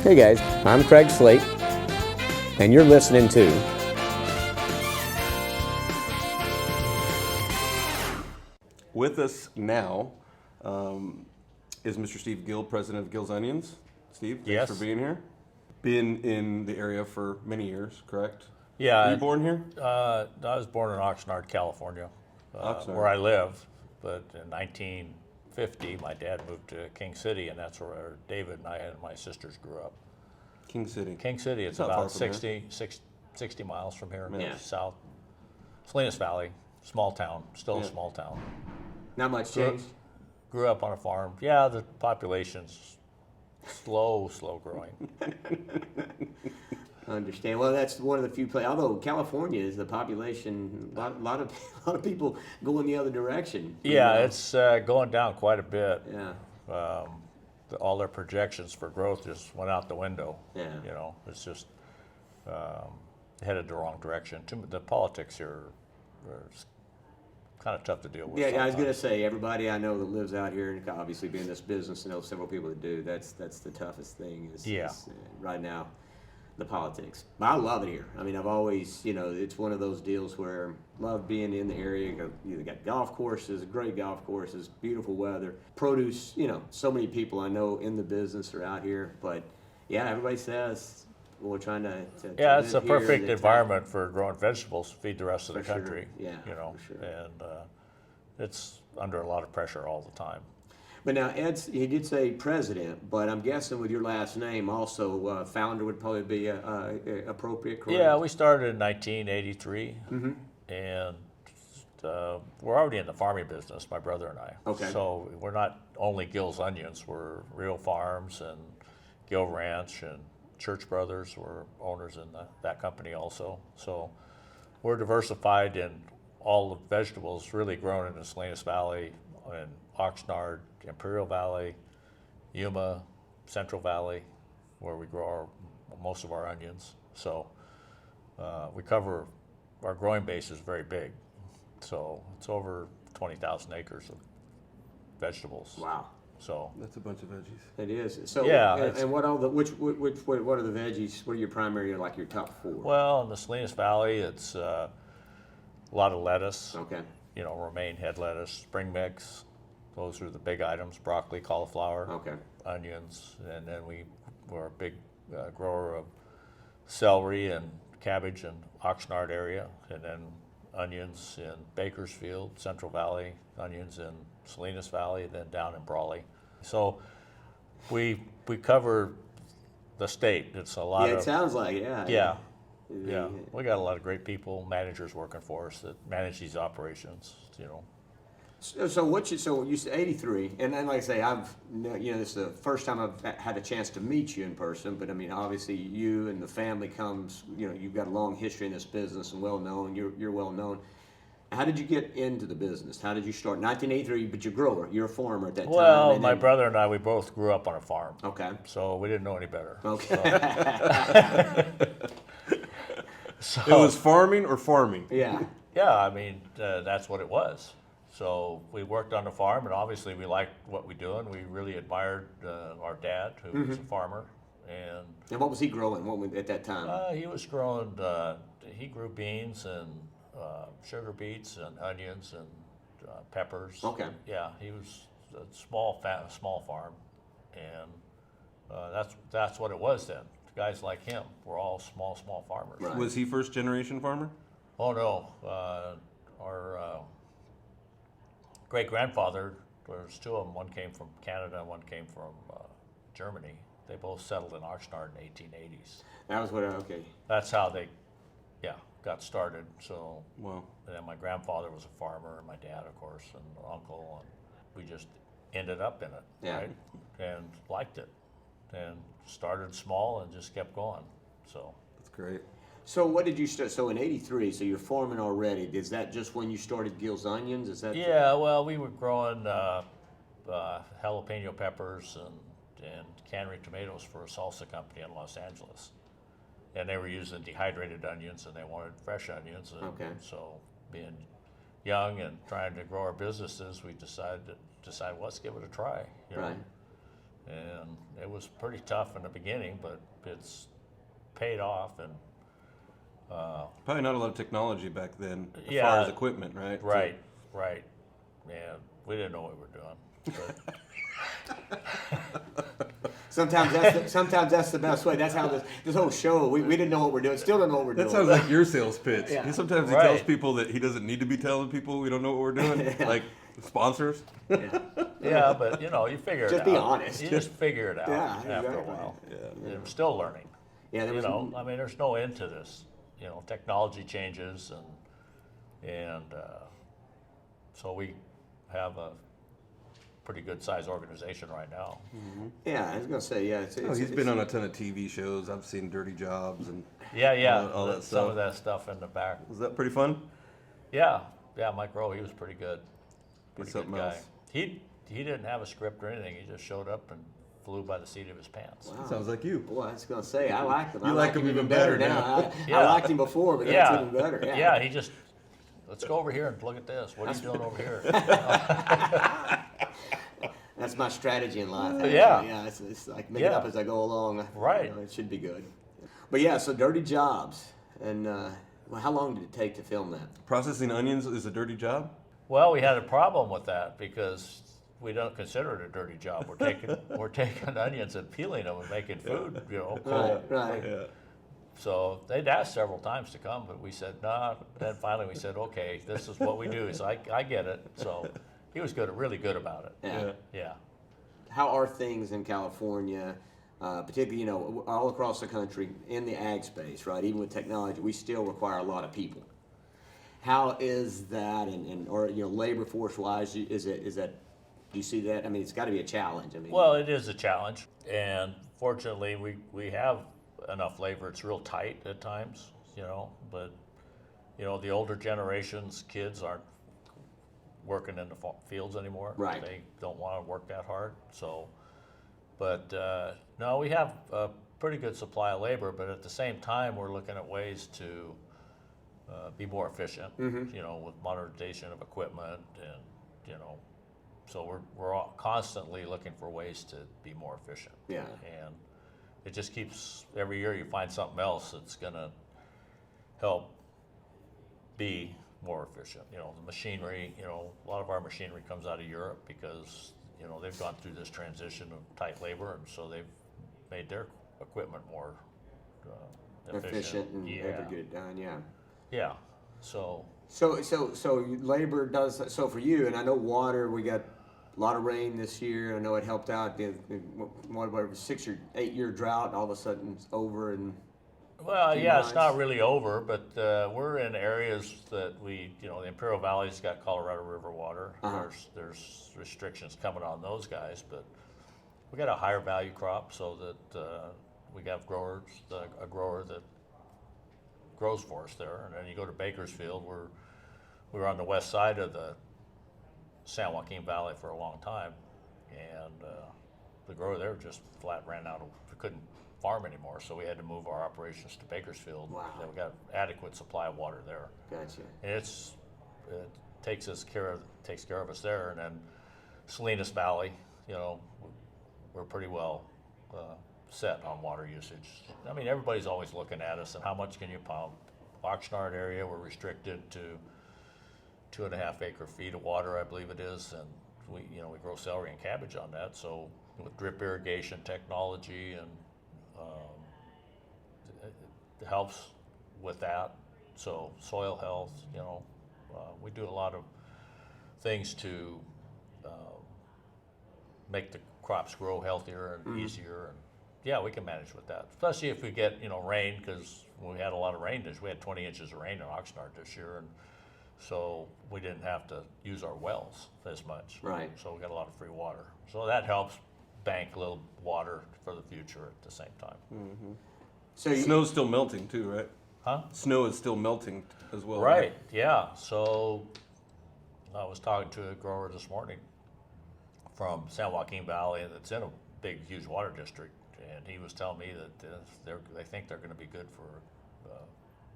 Hey guys, I'm Craig Slate, and you're listening to With us now is Mr. Steve Gill, president of Gill's Onions. Steve, thanks Yes. for being here. Been in the area for many years, correct? Yeah. Were you born here? I was born in Oxnard, California, Oxnard. where I live. But in 1950, my dad moved to King City, and that's where David and I and my sisters grew up. King City. King City, it's not far about from 60 miles from here, Yeah. south. Salinas Valley, small town, still a small town. Not much change. Grew up on a farm. Yeah, the population's slow growing. I understand. Well, that's one of the few places. Although California is the population, a lot of people going the other direction. Yeah, it's going down quite a bit. Yeah. All their projections for growth just went out the window. Yeah. You know, it's just headed the wrong direction. The politics here are kind of tough to deal with. Yeah, I was going to sometimes. say, everybody I know that lives out here, and obviously being in this business, I know several people that do. That's the toughest thing is right now, the politics. But I love it here. I mean, I've always, it's one of those deals where I love being in the area. You got golf courses, great golf courses, beautiful weather, produce. So many people I know in the business are out here. But yeah, everybody says we're trying to Yeah, live it's a here perfect and environment for growing vegetables to feed the rest of the For sure. country. Yeah, You know, for sure. and it's under a lot of pressure all the time. But now, he did say president, but I'm guessing with your last name also, founder would probably be appropriate, correct? Yeah, we started in 1983, Mm-hmm. and we're already in the farming business, my brother and I. Okay. So we're not only Gill's Onions, we're Real Farms and Gill Ranch, and Church Brothers were owners in that company also. So we're diversified in all the vegetables really grown in the Salinas Valley, in Oxnard, Imperial Valley, Yuma, Central Valley, where we grow most of our onions. So we cover, our growing base is very big. So it's over 20,000 acres of vegetables. Wow, So That's a bunch of veggies. it is. So Yeah, and what all the what are the veggies? What are your primary, like your top four? well, in the Salinas Valley, it's a lot of lettuce. Okay. Romaine head lettuce, spring mix. Those are the big items: broccoli, cauliflower, Okay. onions, and then we're a big grower of celery and cabbage in Oxnard area, and then onions in Bakersfield, Central Valley, onions in Salinas Valley, then down in Brawley. So we cover the state. It's a lot Yeah, it of sounds like it, yeah. We got a lot of great people, managers working for us that manage these operations. So you said 83, and then like I say, this is the first time I've had a chance to meet you in person. But I mean, obviously, you and the family comes. You've got a long history in this business and well known. You're well known. How did you get into the business? How did you start? 1983, but you're a grower. You're a farmer at that time. Well, and my then- brother and I, we both grew up on a farm. Okay. So we didn't know any better. Okay. So, It was farming or farming? Yeah. yeah, I mean, that's what it was. So we worked on the farm, and obviously we liked what we do, and we really admired our dad, who was a farmer. And And what was he growing? At that time? he was growing, he grew beans and sugar beets and onions and peppers. Okay. Yeah, he was a small farm, and that's what it was then. Guys like him were all small farmers. Right. Was he first generation farmer? Oh no, our great-grandfather, there's two of them. One came from Canada and one came from Germany. They both settled in Oxnard in the 1880s. That was okay. That's how they, got started. So, Wow. and then my grandfather was a farmer, and my dad, of course, and uncle, and we just ended up in it, Yeah. right? And liked it, and started small and just kept going. So. That's great. So what did you start? So in '83, so you're farming already. Is that just when you started Gill's Onions? Is that? Yeah, well, we were growing jalapeno peppers and cannery tomatoes for a salsa company in Los Angeles. And they were using dehydrated onions, and they wanted fresh onions. And Okay. so being young and trying to grow our businesses, we decided, well, let's give it a try. Right. And it was pretty tough in the beginning, but it's paid off. And Probably not a lot of technology back then as Yeah. far as equipment, right? Right. Yeah, we didn't know what we were doing. But Sometimes that's the best way. That's how this whole show. We didn't know what we're doing. Still don't know what we're That doing. sounds like your sales pitch. Yeah. Sometimes he Right. tells people that he doesn't need to be telling people we don't know what we're doing, like sponsors. yeah, but you figure it out. Just be honest. You just figure it out Yeah, after a exactly. while. Yeah. And we're still learning. Yeah, there was I mean, there's no end to this. Technology changes, and so we have a pretty good sized organization right now. Yeah, I was gonna say, yeah. He's been on a ton of TV shows. I've seen Dirty Jobs and Yeah, all that some stuff. of that stuff in the back. Was that pretty fun? Yeah, Mike Rowe, he was pretty good. Pretty something good guy. else. He didn't have a script or anything. He just showed up and flew by the seat of his pants. Wow. Sounds like you. Boy, I was gonna say I like him. You I like him even better now. Yeah. I liked him before, but that's even better. Yeah. He just let's go over here and look at this. What are you doing over here? That's my strategy in life. Actually. Yeah. Yeah. It's like make it up as I go along. Right. It should be good. But yeah, so Dirty Jobs, and well, how long did it take to film that? Processing onions is a dirty job? Well, we had a problem with that because we don't consider it a dirty job. We're taking onions and peeling them and making food, cold. Right. Yeah. So they'd asked several times to come, but we said nah. Then finally we said, okay, this is what we do. So I get it. So he was really good about it. Yeah. Yeah. How are things in California, particularly all across the country in the ag space, right? Even with technology, we still require a lot of people. How is that, or labor force wise, is that? Do you see that? I mean, it's got to be a challenge. I mean, Well, it is a challenge, and fortunately, we have enough labor. It's real tight at times, but the older generation's kids aren't working in the fields anymore. Right. They don't want to work that hard. So, but no, we have a pretty good supply of labor, but at the same time, we're looking at ways to be more efficient, with modernization of equipment, and so we're all constantly looking for ways to be more efficient. Yeah. And it just keeps, every year you find something else that's gonna help be more efficient. The machinery, a lot of our machinery comes out of Europe because, they've gone through this transition of tight labor, and so they've made their equipment more efficient and able to get it done. Yeah. Yeah. So labor does. So for you, and I know water, we got a lot of rain this year. I know it helped out. Whatever 6 or 8 year drought, all of a sudden it's over. And well, yeah, it's not really over, but we're in areas that the Imperial Valley's got Colorado River water. There's restrictions coming on those guys, but we got a higher value crop, so that we have a grower that grows for us there. And then you go to Bakersfield, we were on the west side of the San Joaquin Valley for a long time, and the grower there just flat ran out of, couldn't farm anymore, so we had to move our operations to Bakersfield. Wow. And we got adequate supply of water there. Gotcha. And it takes care of us there. And then Salinas Valley, we're pretty well set on water usage. I mean, everybody's always looking at us and how much can you pump. Oxnard area, we're restricted to 2.5 acre feet of water, I believe it is, and we grow celery and cabbage on that. So with drip irrigation technology, and it helps with that. So soil health, we do a lot of things to make the crops grow healthier and easier. And yeah, we can manage with that, especially if we get rain, because we had a lot of rain. We had 20 inches of rain in Oxnard this year, and so we didn't have to use our wells as much. Right. So we got a lot of free water. So that helps bank a little water for the future at the same time. Mm-hmm. So Snow's still melting too, right? Huh? Snow is still melting as well. Right, yeah. So I was talking to a grower this morning from San Joaquin Valley that's in a big, huge water district, and he was telling me that they think they're going to be good for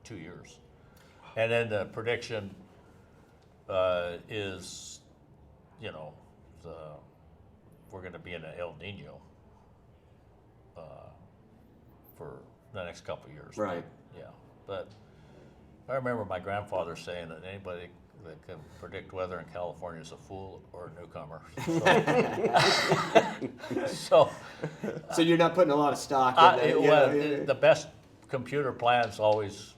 2 years. And then the prediction is, we're going to be in an El Nino for the next couple of years. Right. Yeah, but I remember my grandfather saying that anybody that can predict weather in California is a fool or a newcomer. So, So you're not putting a lot of stock in that. the best computer plans always,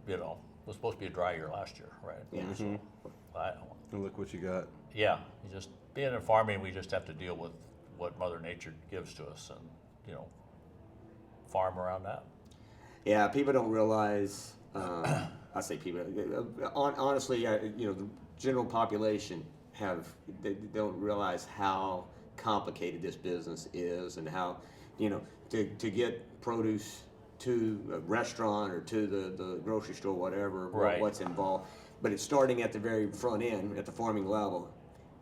was supposed to be a dry year last year, right? Yeah. So, And look what you got. yeah, you just being in farming, we just have to deal with what Mother Nature gives to us, and farm around that. Yeah, people don't realize. I say people. Honestly, the general population they don't realize how complicated this business is, and how to get produce to a restaurant or to the grocery store, whatever, Right. what's involved. But it's starting at the very front end, at the farming level.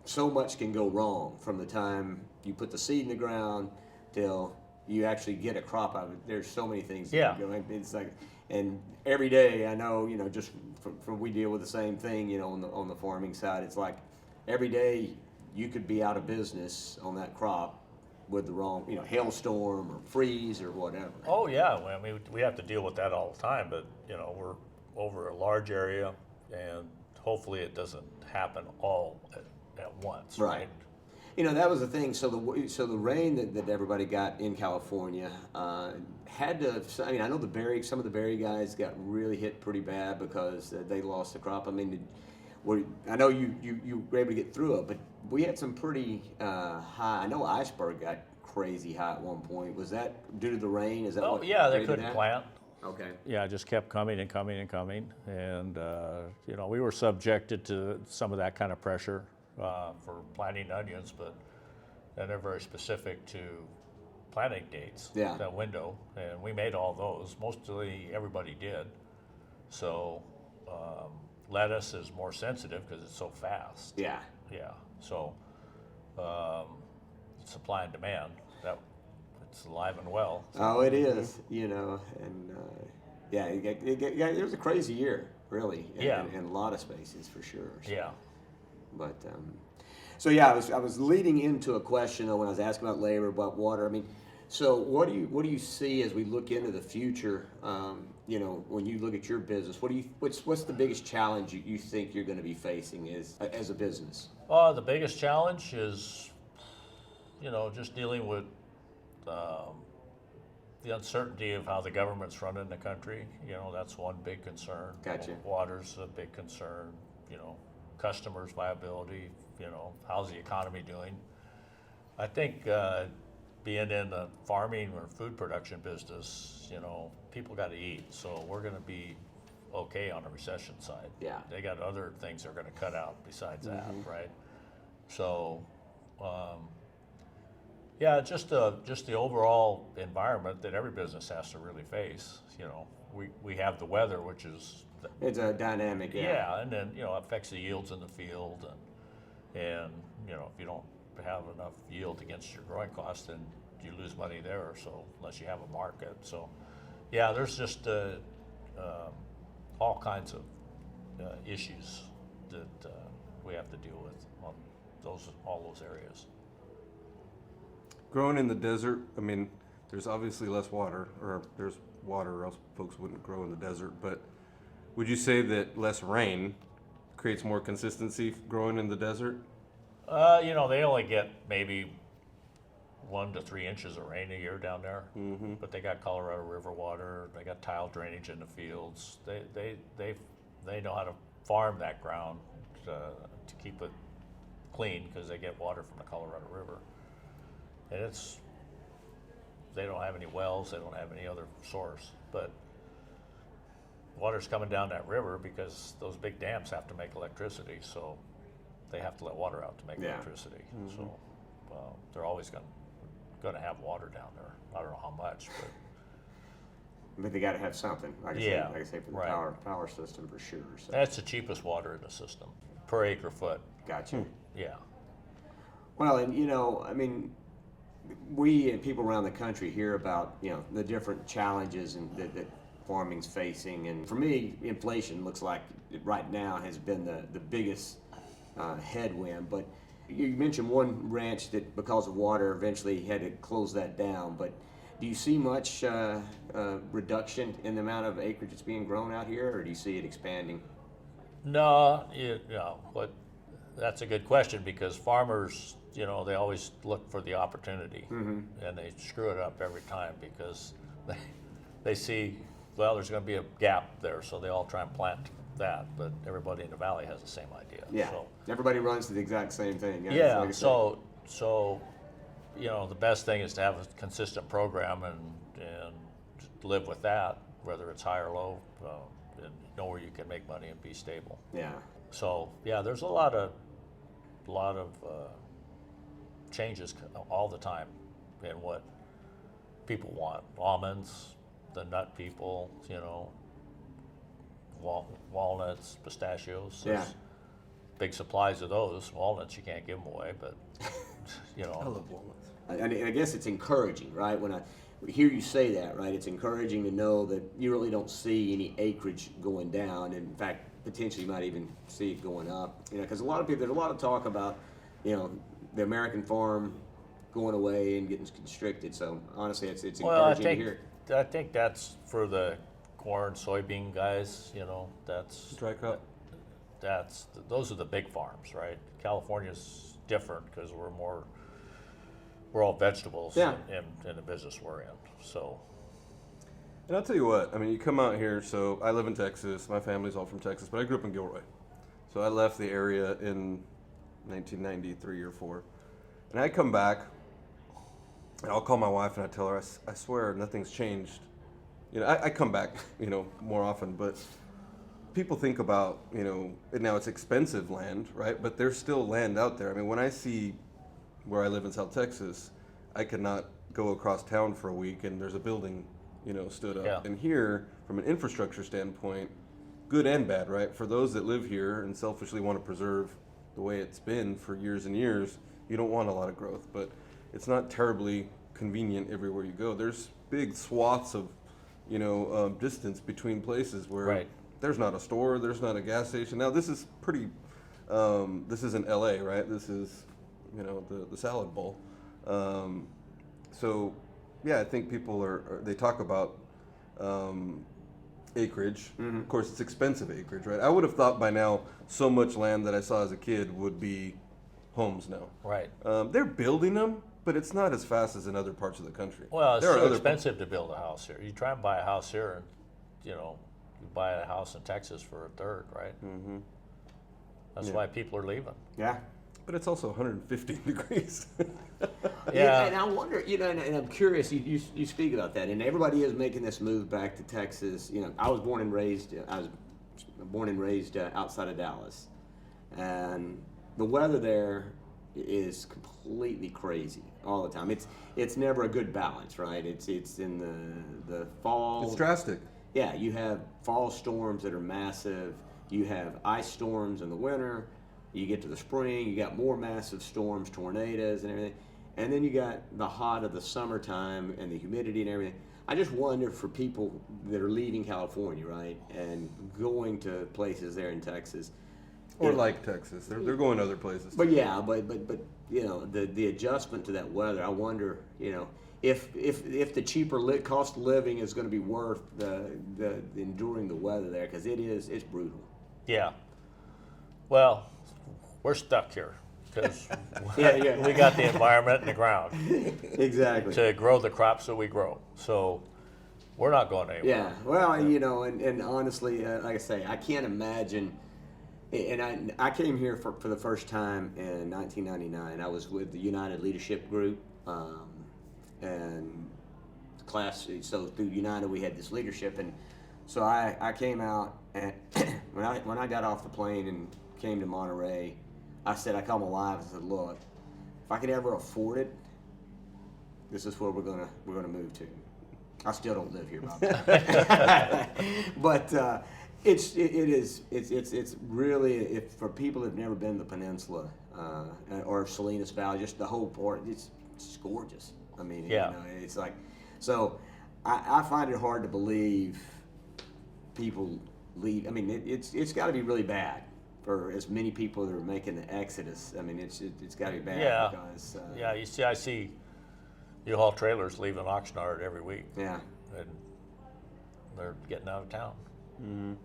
So much can go wrong from the time you put the seed in the ground till you actually get a crop out of it. There's so many things that can go. It's like, and every day I know, just from we deal with the same thing, on the farming side. It's like every day you could be out of business on that crop with the wrong, hailstorm or freeze or whatever. Oh yeah, well, I mean, we have to deal with that all the time, but we're over a large area, and hopefully it doesn't happen all at once, right? That was the thing. So the rain that everybody got in California had to. I mean, I know some of the berry guys got really hit pretty bad because they lost the crop. I mean, I know you were able to get through it, but we had some pretty high. I know Iceberg got crazy high at one point. Was that due to the rain? Is that Oh what yeah, they created couldn't that? plant. Okay. Yeah, it just kept coming and coming and coming, and we were subjected to some of that kind of pressure for planting onions, but they're very specific to planting dates, that window, and we made all those. Mostly everybody did. So lettuce is more sensitive because it's so fast. Yeah. Yeah. So supply and demand, it's alive and well. So. Oh, it is. And it was a crazy year, really. In a lot of spaces for sure. So. Yeah. But I was leading into a question when I was asking about labor, about water. I mean, so what do you see as we look into the future? When you look at your business, what's the biggest challenge you think you're going to be facing as a business? The biggest challenge is, just dealing with the uncertainty of how the government's running the country. That's one big concern. Gotcha. Water's a big concern. Customers' viability. How's the economy doing? I think being in the farming or food production business, people got to eat. So we're going to be okay on the recession side. Yeah. They got other things they're going to cut out besides that, right? So, just the overall environment that every business has to really face. We have the weather, which is it's a dynamic. Yeah, and then affects the yields in the field, and if you don't have enough yield against your growing costs, then you lose money there. So unless you have a market, so there's just all kinds of issues that we have to deal with on all those areas. Growing in the desert, I mean, there's obviously less water, or there's water, or else folks wouldn't grow in the desert. But would you say that less rain creates more consistency growing in the desert? They only get maybe 1 to 3 inches of rain a year down there. Mm-hmm. But they got Colorado River water. They got tile drainage in the fields. They know how to farm that ground to keep it clean because they get water from the Colorado River. And they don't have any wells. They don't have any other source. But water's coming down that river because those big dams have to make electricity. So they have to let water out to make electricity. Mm-hmm. So they're always going to have water down there. I don't know how much, but they got to have something. Like I say, for the power system for sure. So. That's the cheapest water in the system per acre foot. Gotcha. Yeah. Well, and I mean, we and people around the country hear about the different challenges that farming's facing, and for me, inflation looks like right now has been the biggest headwind. But you mentioned one ranch that because of water eventually had to close that down. But Do you see much reduction in the amount of acreage that's being grown out here, or do you see it expanding? No, but that's a good question because farmers, they always look for the opportunity, and they screw it up every time because they see, well, there's going to be a gap there, so they all try and plant that, but everybody in the valley has the same idea. Yeah, so, everybody runs to the exact same thing. Yeah, like so the best thing is to have a consistent program and live with that, whether it's high or low, and know where you can make money and be stable. Yeah. So there's a lot of changes all the time in what people want. Almonds, the nut people, walnuts, pistachios. Yeah. There's big supplies of those. Walnuts you can't give them away, but I love walnuts. And I guess it's encouraging, right? When I hear you say that, right, it's encouraging to know that you really don't see any acreage going down. And in fact, potentially you might even see it going up. Because a lot of people, there's a lot of talk about, the American farm going away and getting constricted. So honestly, it's encouraging to hear. I think that's for the corn, soybean guys. That's Dry crop. Those are the big farms, right? California's different because we're all vegetables in the business we're in. So, and I'll tell you what, you come out here, so I live in Texas, my family's all from Texas, but I grew up in Gilroy. So I left the area in 1993 or 4. And I come back, and I'll call my wife and I tell her, I swear nothing's changed. I come back, more often, but people think about, now it's expensive land, right? But there's still land out there. When I see where I live in South Texas, I could not go across town for a week and there's a building, stood up. Yeah. And here, from an infrastructure standpoint, good and bad, right? For those that live here and selfishly want to preserve the way it's been for years and years, you don't want a lot of growth, but it's not terribly convenient everywhere you go. There's big swaths of, distance between places where there's not a store, there's not a gas station. Now this is pretty, this isn't LA, right? This is, the salad bowl. So, I think people they talk about acreage. Mm-hmm. Of course, it's expensive acreage, right? I would have thought by now so much land that I saw as a kid would be homes now. Right. They're building them, but it's not as fast as in other parts of the country. Well, it's so expensive to build a house here. You try and buy a house here and, you buy a house in Texas for a third, right? Mm-hmm. That's why people are leaving. Yeah. But it's also 150 degrees. Yeah. And I wonder, and I'm curious, you speak about that, and everybody is making this move back to Texas. I was born and raised outside of Dallas. And the weather there is completely crazy all the time. It's never a good balance, right? It's in the fall. It's drastic. Yeah, you have fall storms that are massive. You have ice storms in the winter. You get to the spring, you got more massive storms, tornadoes and everything. And then you got the hot of the summertime and the humidity and everything. I just wonder for people that are leaving California, right, and going to places there in Texas. Or like Texas. They're going other places. But yeah, but the adjustment to that weather, I wonder, if the cheaper cost of living is going to be worth the enduring the weather there, because it's brutal. Yeah. Well, we're stuck here because we got the environment and the ground exactly to grow the crops that we grow. So we're not going anywhere. Yeah. Well, and honestly, like I say, I can't imagine. And I came here for the first time in 1999. I was with the United Leadership Group, and class. So through United, we had this leadership, and so I came out, and when I got off the plane and came to Monterey, I called my wife and said, "Look, if I could ever afford it, this is where we're gonna move to." I still don't live here, but it's really, if for people who've never been to the peninsula or Salinas Valley, just the whole part, it's gorgeous. It's like, so I find it hard to believe people leave. It's got to be really bad for as many people that are making the exodus. It's got to be bad. Yeah. Because, you see, I see U-Haul trailers leave an Oxnard every week, Yeah. and they're getting out of town.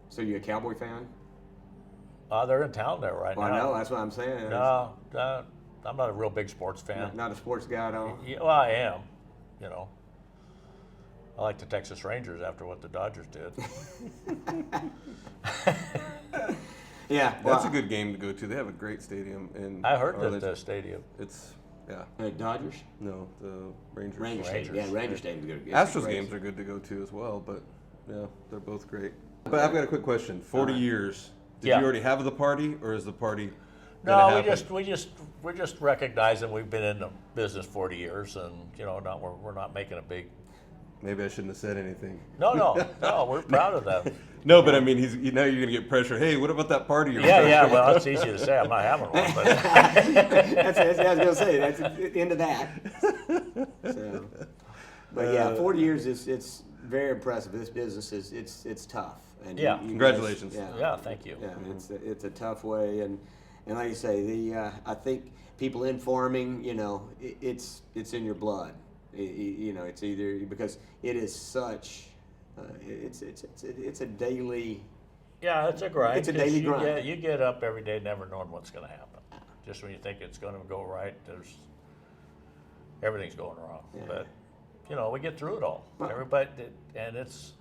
So you a Cowboy fan? They're in town there right Well, I now. know, that's what I'm saying. No, I'm not a real big sports fan. Not a sports guy at all? Yeah, well, I am. You know, I like the Texas Rangers after what the Dodgers did. Yeah. That's a good game to go to. They have a great stadium in I heard that Arlington. the stadium. It's, yeah. Dodgers? No, the Rangers. Rangers. Rangers. Yeah, Rangers Stadium's good. It's Astros great. games are good to go to as well, but yeah, they're both great. But I've got a quick question. 40 years. Did Yeah. you already have the party, or is the party No, gonna happen? we're just recognizing we've been in the business 40 years, and you know, we're not making a big. Maybe I shouldn't have said anything. No, we're proud of that. No, but I mean, now you're gonna get pressure. Hey, what about that party? Yeah. Well, it's easy to say. I'm not having one, but that's I was going to say. That's the end of that. So, but yeah, 40 years it's very impressive. This business is it's tough. And Yeah. you Congratulations. Guys, yeah, thank you. Yeah, it's a tough way, and like you say, I think people in farming, you know, it's in your blood. You know, it's either because it is such. It's a daily. Yeah, it's a grind. It's a daily grind. You get up every day never knowing what's going to happen. Just when you think it's going to go right, everything's going wrong. Yeah. But you know, we get through it all. Well- Everybody, and it's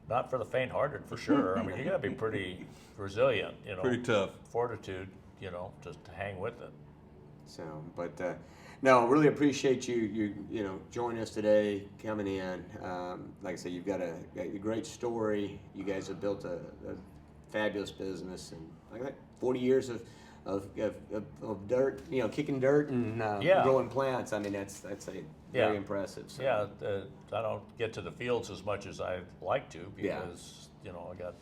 not for the faint-hearted, for sure. I mean, you got to be pretty resilient. You know, Pretty tough. fortitude. You know, just to hang with it. So, but no, really appreciate you know joining us today, coming in. Like I said, you've got a great story. You guys have built a fabulous business, and like that, 40 years of dirt, you know, kicking dirt and growing plants. I mean, that's very impressive. So. Yeah, I don't get to the fields as much as I'd like to because you know I got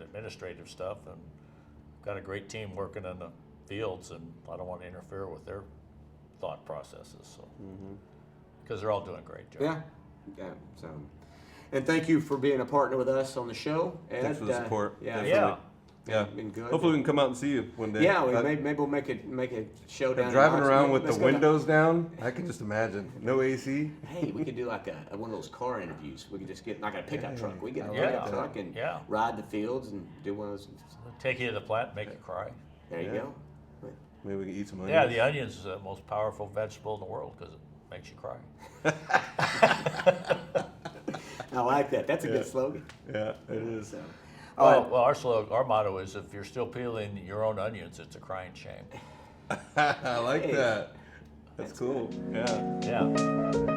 administrative stuff and got a great team working in the fields, and I don't want to interfere with their thought processes. So because they're all doing a great job. Yeah. So, and thank you for being a partner with us on the show. Ed. Thanks for the support. Yeah. Yeah. Yeah. Been good. Hopefully we can come out and see you one day. Yeah, maybe we'll make a show down. Driving in around Oxnard. with Let's the go down- windows down, I can just imagine. No AC. Hey, we could do like one of those car interviews. We could just get like a pickup truck. We get a Yeah. pickup truck and ride the fields and do one of those. Take you to the plant, make you cry. There you go. Maybe we can eat some onions. Yeah, the onion's the most powerful vegetable in the world because it makes you cry. I like that. That's a good slogan. Yeah, it is. So, Well, our motto is if you're still peeling your own onions, it's a crying shame. I like Hey. that. That's cool. Yeah. Yeah.